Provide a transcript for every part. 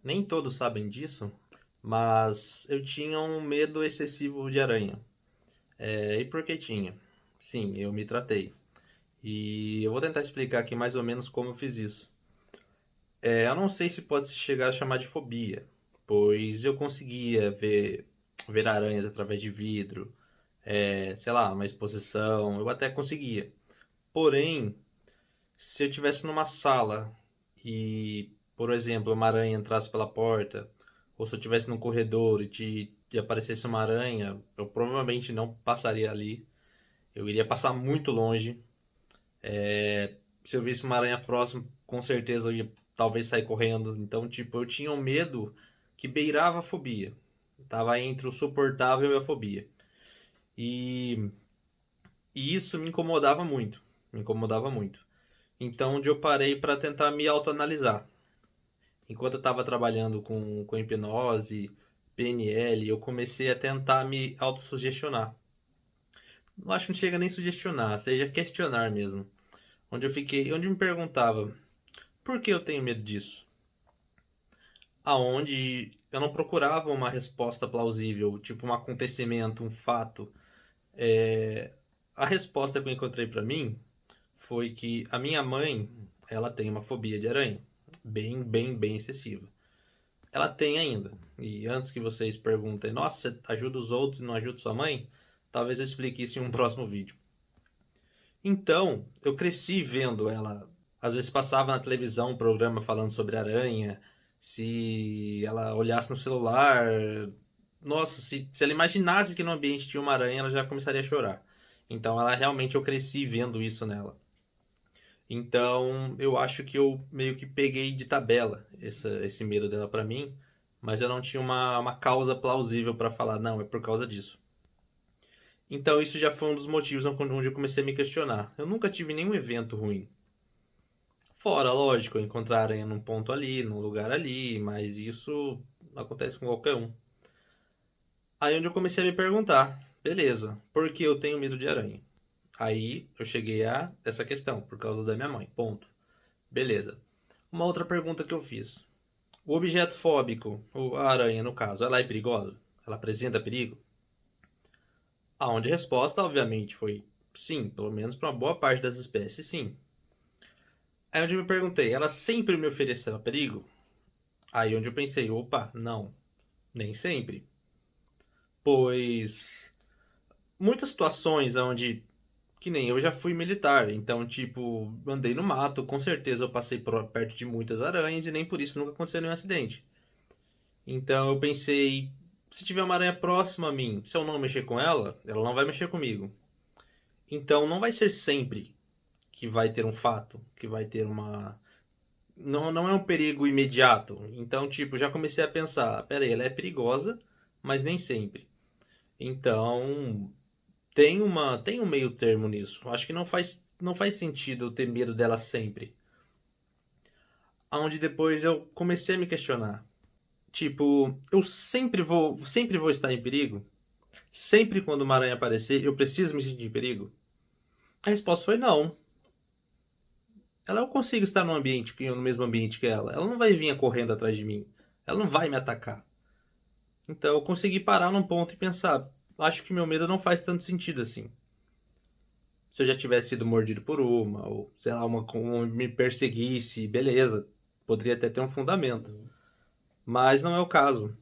Nem todos sabem disso, mas eu tinha um medo excessivo de aranha. E por que tinha? Sim, eu me tratei. E eu vou tentar explicar aqui mais ou menos como eu fiz isso. Eu não sei se pode se chegar a chamar de fobia, pois eu conseguia ver aranhas através de vidro, sei lá, uma exposição, eu até conseguia. Porém, se eu tivesse numa sala e, por exemplo, uma aranha entrasse pela porta, ou se eu estivesse num corredor e aparecesse uma aranha, eu provavelmente não passaria ali. Eu iria passar muito longe. Se eu visse uma aranha próximo, com certeza eu ia talvez sair correndo. Então, tipo, eu tinha um medo que beirava a fobia. Tava entre o suportável e a fobia. E, e isso me incomodava muito. Me incomodava muito. Então, onde eu parei para tentar me autoanalisar. Enquanto eu estava trabalhando com hipnose, PNL, eu comecei a tentar me autossugestionar. Não acho que não chega nem sugestionar, seja questionar mesmo. Onde eu me perguntava, por que eu tenho medo disso? Aonde eu não procurava uma resposta plausível, tipo um acontecimento, um fato. A resposta que eu encontrei para mim foi que a minha mãe, ela tem uma fobia de aranha, bem excessiva. Ela tem ainda. E antes que vocês perguntem, nossa, você ajuda os outros e não ajuda sua mãe? Talvez eu explique isso em um próximo vídeo. Então, eu cresci vendo ela. Às vezes passava na televisão um programa falando sobre aranha. Se ela olhasse no celular. Nossa, se ela imaginasse que no ambiente tinha uma aranha, ela já começaria a chorar. Então, ela realmente eu cresci vendo isso nela. Então, eu acho que eu meio que peguei de tabela esse medo dela pra mim, mas eu não tinha uma causa plausível pra falar, não, é por causa disso. Então, isso já foi um dos motivos onde eu comecei a me questionar. Eu nunca tive nenhum evento ruim. Fora, lógico, encontrar aranha num ponto ali, num lugar ali, mas isso acontece com qualquer um. Aí onde eu comecei a me perguntar, beleza, por que eu tenho medo de aranha? Aí eu cheguei a essa questão, por causa da minha mãe, ponto. Beleza. Uma outra pergunta que eu fiz. O objeto fóbico, a aranha no caso, ela é perigosa? Ela apresenta perigo? Aonde a resposta, obviamente, foi sim, pelo menos para uma boa parte das espécies, sim. Aí onde eu me perguntei, ela sempre me ofereceu perigo? Aí onde eu pensei, opa, não, nem sempre. Pois muitas situações onde, que nem eu já fui militar, então, tipo, andei no mato, com certeza eu passei perto de muitas aranhas e nem por isso nunca aconteceu nenhum acidente. Então eu pensei, se tiver uma aranha próxima a mim, se eu não mexer com ela, ela não vai mexer comigo. Então não vai ser sempre que vai ter um fato, que vai ter uma. Não é um perigo imediato. Então, tipo, já comecei a pensar, peraí, ela é perigosa, mas nem sempre. Então, tem um meio termo nisso. Acho que não faz sentido eu ter medo dela sempre. Aonde depois eu comecei a me questionar. Tipo, eu sempre vou estar em perigo? Sempre quando uma aranha aparecer, eu preciso me sentir em perigo? A resposta foi não. Ela eu consigo estar no mesmo ambiente que ela. Ela não vai vir correndo atrás de mim. Ela não vai me atacar. Então eu consegui parar num ponto e pensar, acho que meu medo não faz tanto sentido assim. Se eu já tivesse sido mordido por uma, ou sei lá, uma me perseguisse, beleza, poderia até ter um fundamento. Mas não é o caso.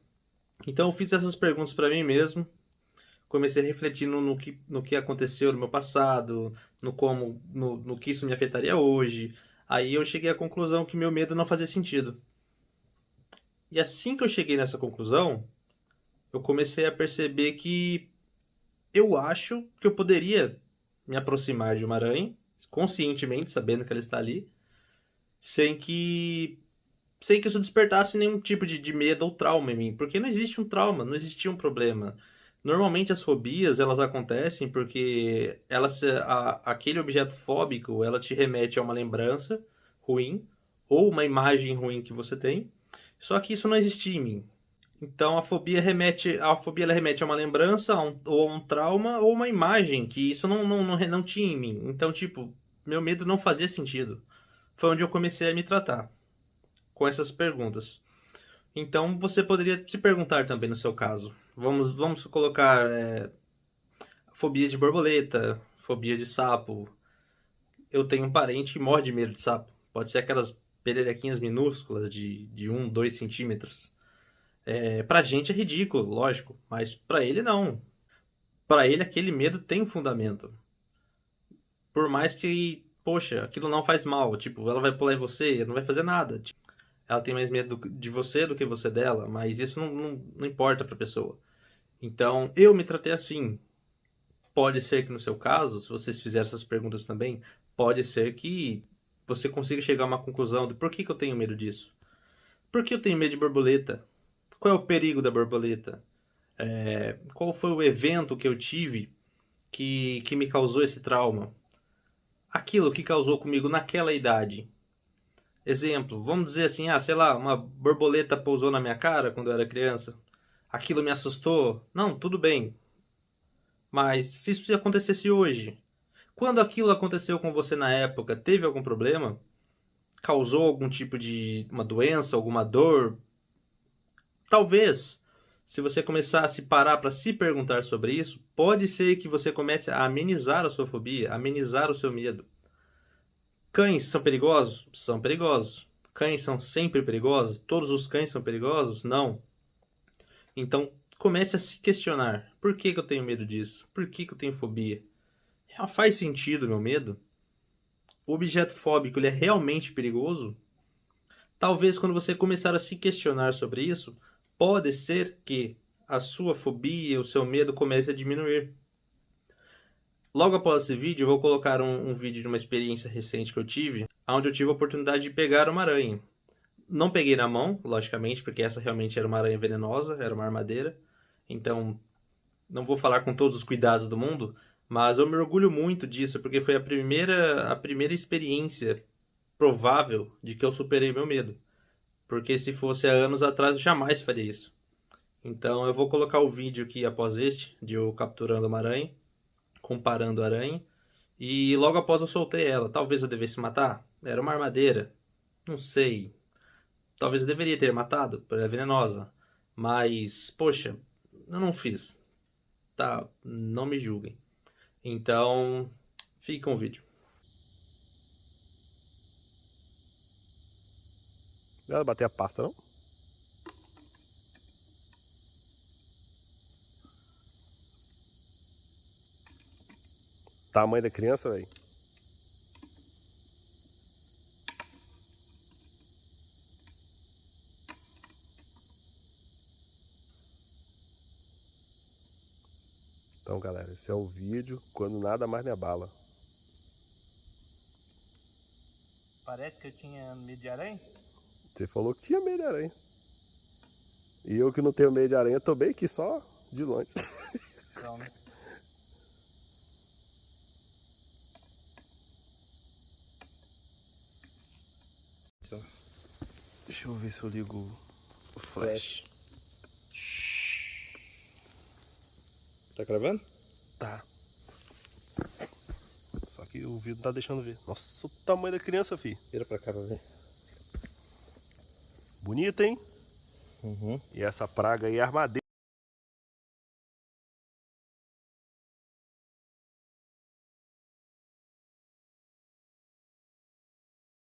Então eu fiz essas perguntas para mim mesmo, comecei a refletir no que aconteceu no meu passado, no que isso me afetaria hoje. Aí eu cheguei à conclusão que meu medo não fazia sentido. E assim que eu cheguei nessa conclusão, eu comecei a perceber que eu acho que eu poderia me aproximar de uma aranha, conscientemente, sabendo que ela está ali, sem que sem que isso despertasse nenhum tipo de medo ou trauma em mim, porque não existe um trauma, não existia um problema. Normalmente as fobias elas acontecem porque aquele objeto fóbico ela te remete a uma lembrança ruim ou uma imagem ruim que você tem. Só que isso não existia em mim. Então a fobia ela remete a uma lembrança, ou a um trauma ou uma imagem que isso não tinha em mim. Então tipo, meu medo não fazia sentido. Foi onde eu comecei a me tratar com essas perguntas. Então você poderia se perguntar também no seu caso. Vamos colocar fobias de borboleta, fobias de sapo. Eu tenho um parente que morre de medo de sapo. Pode ser aquelas pererequinhas minúsculas de 1, 2 centímetros. Pra gente é ridículo, lógico, mas pra ele não. Pra ele aquele medo tem um fundamento. Por mais que, poxa, aquilo não faz mal. Tipo, ela vai pular em você, não vai fazer nada. Tipo, ela tem mais medo de você do que você dela, mas isso não importa pra pessoa. Então, eu me tratei assim. Pode ser que no seu caso, se vocês fizerem essas perguntas também, pode ser que você consiga chegar a uma conclusão de por que eu tenho medo disso. Por que eu tenho medo de borboleta? Qual é o perigo da borboleta? Qual foi o evento que eu tive que me causou esse trauma? Aquilo que causou comigo naquela idade. Exemplo, vamos dizer assim, sei lá, uma borboleta pousou na minha cara quando eu era criança. Aquilo me assustou? Não, tudo bem. Mas se isso acontecesse hoje, quando aquilo aconteceu com você na época, teve algum problema? Causou algum tipo de uma doença, alguma dor? Talvez, se você começar a se parar para se perguntar sobre isso, pode ser que você comece a amenizar a sua fobia, amenizar o seu medo. Cães são perigosos? São perigosos. Cães são sempre perigosos? Todos os cães são perigosos? Não. Então, comece a se questionar. Por que eu tenho medo disso? Por que eu tenho fobia? Faz sentido o meu medo? O objeto fóbico ele é realmente perigoso? Talvez quando você começar a se questionar sobre isso, pode ser que a sua fobia, o seu medo comece a diminuir. Logo após esse vídeo, eu vou colocar um vídeo de uma experiência recente que eu tive, onde eu tive a oportunidade de pegar uma aranha. Não peguei na mão, logicamente, porque essa realmente era uma aranha venenosa, era uma armadeira. Então, não vou falar com todos os cuidados do mundo, mas eu me orgulho muito disso, porque foi a primeira experiência provável de que eu superei meu medo. Porque se fosse há anos atrás, eu jamais faria isso. Então eu vou colocar o vídeo aqui após este, de eu capturando uma aranha, comparando a aranha, e logo após eu soltei ela. Talvez eu devesse matar? Era uma armadeira? Não sei. Talvez eu deveria ter matado, porque ela é venenosa. Mas, poxa, eu não fiz. Tá, não me julguem. Então, fique com o vídeo. Não era bater a pasta, não? Tamanho da criança, velho. Então, galera, esse é o vídeo quando nada mais me abala. Parece que eu tinha medo de aranha? Você falou que tinha medo de aranha. E eu que não tenho medo de aranha, tô bem aqui só de longe. Não, né? Deixa eu ver se eu ligo o flash. Tá gravando? Tá. Só que o vídeo não tá deixando ver. Nossa, o tamanho da criança, fi. Vira pra cá pra ver. Bonita, hein? Uhum. E essa praga aí é armadeira.